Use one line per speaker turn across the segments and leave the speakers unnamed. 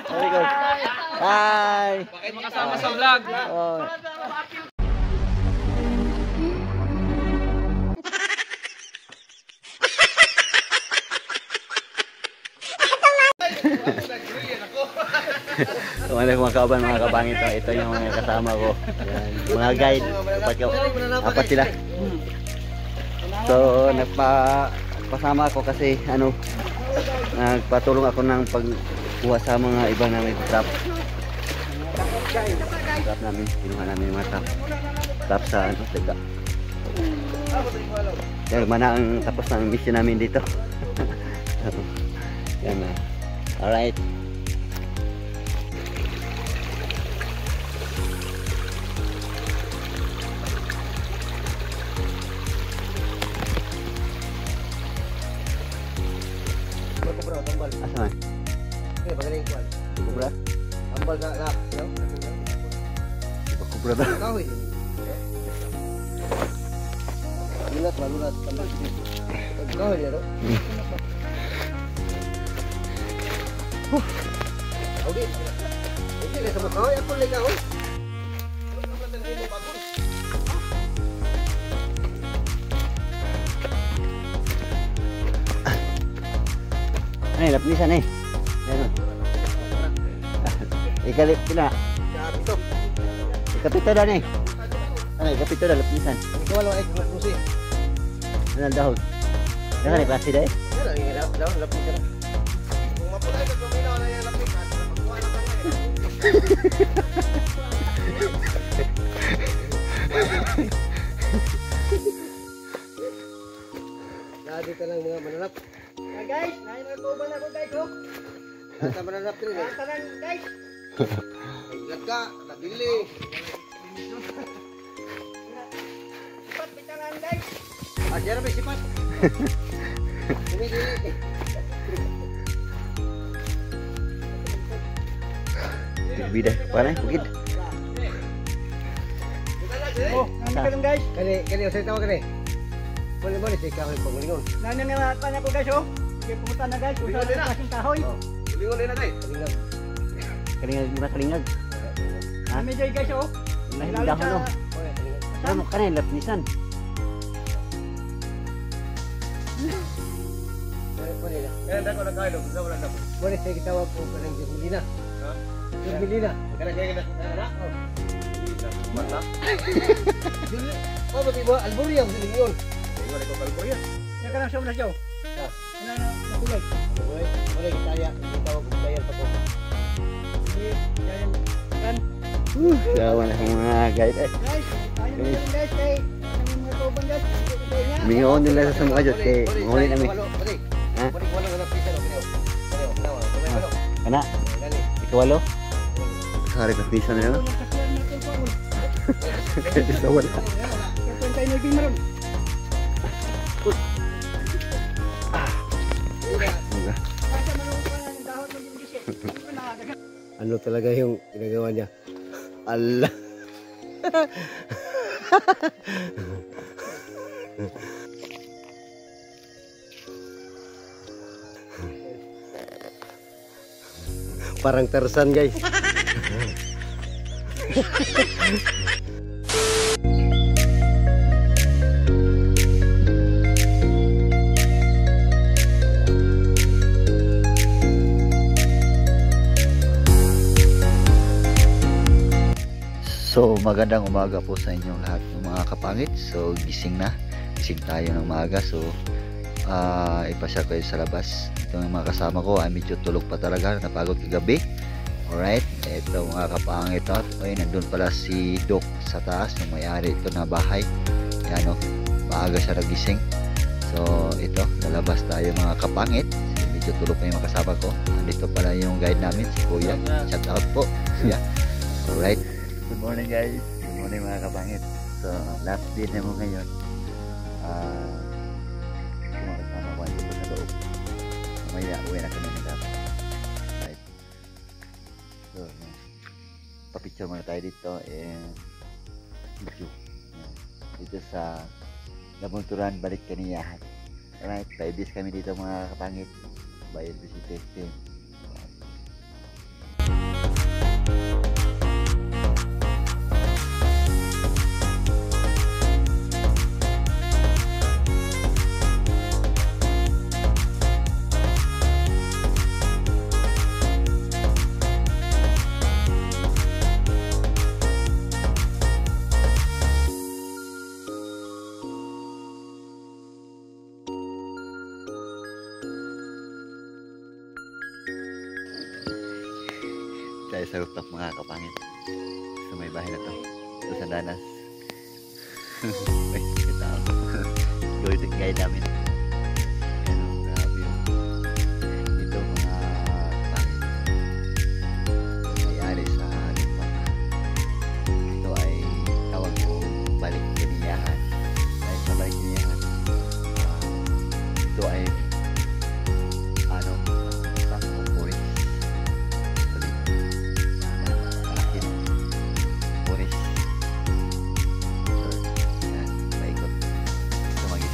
Very good. Hi.
Bakit makasama sa vlog?
Oh. So, mga kauban, mga kabangit, ito yung mga kasama ko. Yan. Mga guide, apat sila. So, nagpasama ako kasi nagpatulong ako ng pagkuha sa mga iba namin trap. Trap namin, kinuha namin yung mga trap sa daga. Yan, mana ang tapos ng mission namin dito. Yan na. Alright. Asa man?
Okay, magaling kuan.
Kubra?
Tambal ka lap, no?
Kubra ba?
Kahoy. Lulat, malulat, tambal. Kahoy ya, no? Okay. Okay, let's go. Kahoy, ako lang kahoy.
Ay, lapisan eh. Ano? Ikalip pila.
Kapito.
Ikapito na eh. Ano, ikapito na lapisan.
Ikaw wala ay kung kusi.
Ano dahon? Dahan ni klase dai.
Yan ang hirap daw, lapit ka na. Kung mapulay ka kuminaw na yung lapit, at magkuha na kanya. Lagi ka lang mga mananap.
Guys, nainatuban ako guys, oh.
Nasa mananap rin eh.
Tanan guys.
Ingat ka, nabili.
Sipat bitanan guys.
Ah, diyan na may sipat. Dumidili.
Bida, panay bukid.
Oh, nani ka lang guys.
Kani usay tawag kani. Mo ni sika ko pangulingon.
Nani nga tanya ko guys, oh. Sige pumunta na guys, usa na kasing kahoy.
Lingon din na dai. Lingon.
Kalingag lima kalingag.
Kami jay guys, oh.
Lahi dahon no. Ano mo kanay lapisan?
Kaya dako na kayo, gusto wala na. Mo ni sika tawag ko kanang Jubilina. Ha? Jubilina. Kana kaya na na. Oh. Mata. Oh, ba't iba? Alburia mo sila yun. Iba na ko Alburia.
Yan ka lang siya muna siya, oh. Ano na nakulay.
Wala yung kaya. Hindi tawag kong player pa ko.
Sige, yan. Kan.
Dawan ang mga guide eh.
Guys, tayo na lang guys, kay namin mga tuban guys.
Mingon nila sa mga jud kay nguli namin. Ha?
Wala na pisa no.
Kana? Ikawalo? Sari ka pisa na yun. Isa wala.
Tayo na yung maroon.
Ano talaga yung ginagawa niya? Allah. Parang Tarzan, guys.
So magandang umaga po sa inyong lahat ng mga kapangit. So gising tayo ng maaga. So ipasya ko sa labas. Itong mga kasama ko ay medyo tulog pa talaga, napagod kagabi. Alright, ito mga kapangit. Ay, nandun pala si Doc sa taas, yung may-ari ito na bahay. Yan o, maaga siya nagising. So ito, lalabas tayo mga kapangit. Medyo tulog pa yung mga kasama ko. Nandito pala yung guide namin, si Kuya. Shout out po, Kuya. Alright. Good morning guys. Good morning mga kapangit. So last day na mo ngayon. Kumakasama ko dito sa loob. Mamaya uwi na kami ng dapat. Right. So papicture muna tayo dito. Video. Dito sa Labunturan, Balik Kaniyahan. Alright. 5 days kami dito mga kapangit. Bayad visit testing. tayo sa rooftop mga kapangit. So may bahay na to. Ito sa Danas. Ay, kita ako. Guide namin. Ayan, grabe yun. Ito mga kapangit. Mayari sa rooftop. Ito ay tawag ko balik kiniyahan. Dahil sa balik kiniyahan. Ito ay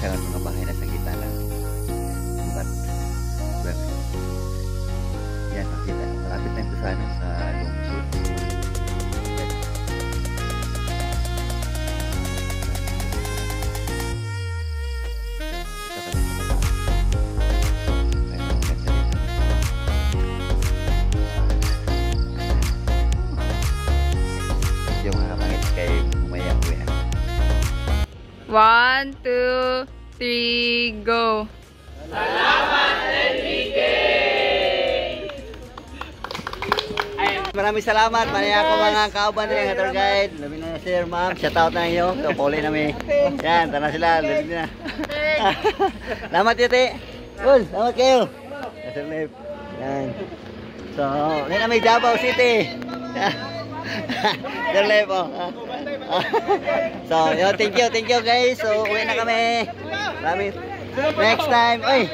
sa mga bahay na sa gitna lang. But yan, makita. Malapit na ito sa ano, sa lungsod. Yung mga kapangit kay umayang uwi.
1, 2, 3, go!
Maraming salamat. Manaya ako mga kauban rin ng tour guide. Labi na sir, ma'am. Shout out na iyo. So, puli namin. Yan, tara sila. Labi na. Salamat yate. Cool, salamat kayo. Sir Lev. Yan. So, ngayon na may Davao City. Sir Lev, oh. So, yo, thank you guys. So, uwi na kami. Maraming. Next time. Oy.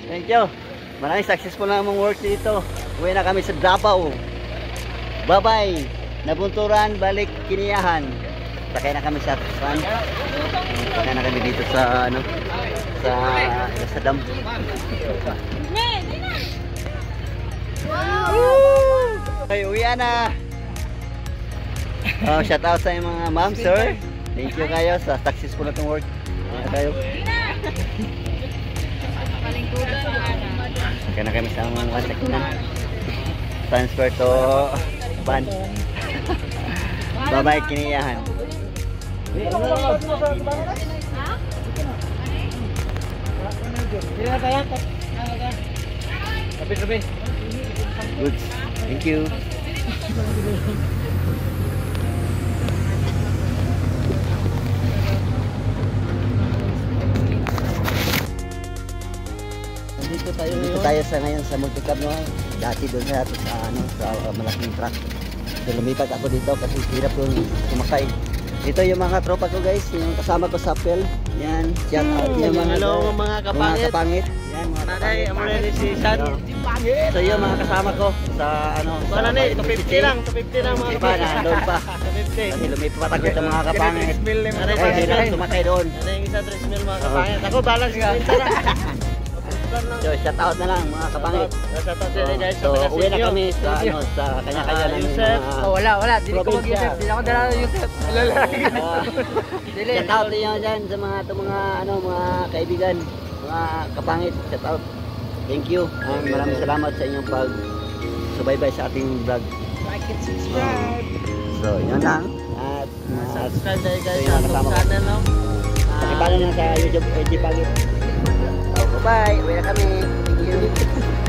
Thank you. Maraming successful na mong work dito. Uwi na kami sa Davao. Bye-bye. Nabunturan, balik Kiniyahan. Sakay na kami sa van. Sakay na kami dito sa ano, sa dam. Okay, uwi na. Oh, shout out sa mga ma'am, sir. Thank you kayo sa successful na itong work. Kayo. Sakay na kami sa mga kasakinan. Transfer to van. Bye-bye Kiniyahan. Good. Thank you. Dito tayo sa ngayon sa Multicab, no? Dati doon sa malaking truck. So, lumipat ako dito kasi hirap yung sumakay. Ito yung mga tropa ko guys, yung kasama ko sa Apple. Yan, shout out yung mga kapangit. Yan, mga kapangit.
I'm ready si San.
So yung mga kasama ko sa ano,
Sana ni, 250 lang mga
iba na, doon pa.
250.
Kasi lumipat ako sa mga kapangit. Kaya hirap sumakay doon.
Ano yung isa 3 mil mga kapangit? Ako balance ka.
So shout out na lang mga kapangit.
Shout out sila guys.
So uwi na kami sa ano, sa kanya-kanya namin mga
Wala. Dili ko mag-Yusef. Dili ako dala ng Yusef.
shout out niyo dyan sa mga mga kaibigan, mga kapangit. Shout out. Thank you. Maraming salamat sa inyong pag-subaybay sa ating vlog.
Like and subscribe.
So yun lang. At
Subscribe tayo guys
sa
sa
ating
channel, no?
Pakipala na sa YouTube, Pagit. So, bye-bye. Uwi na kami. Thank you.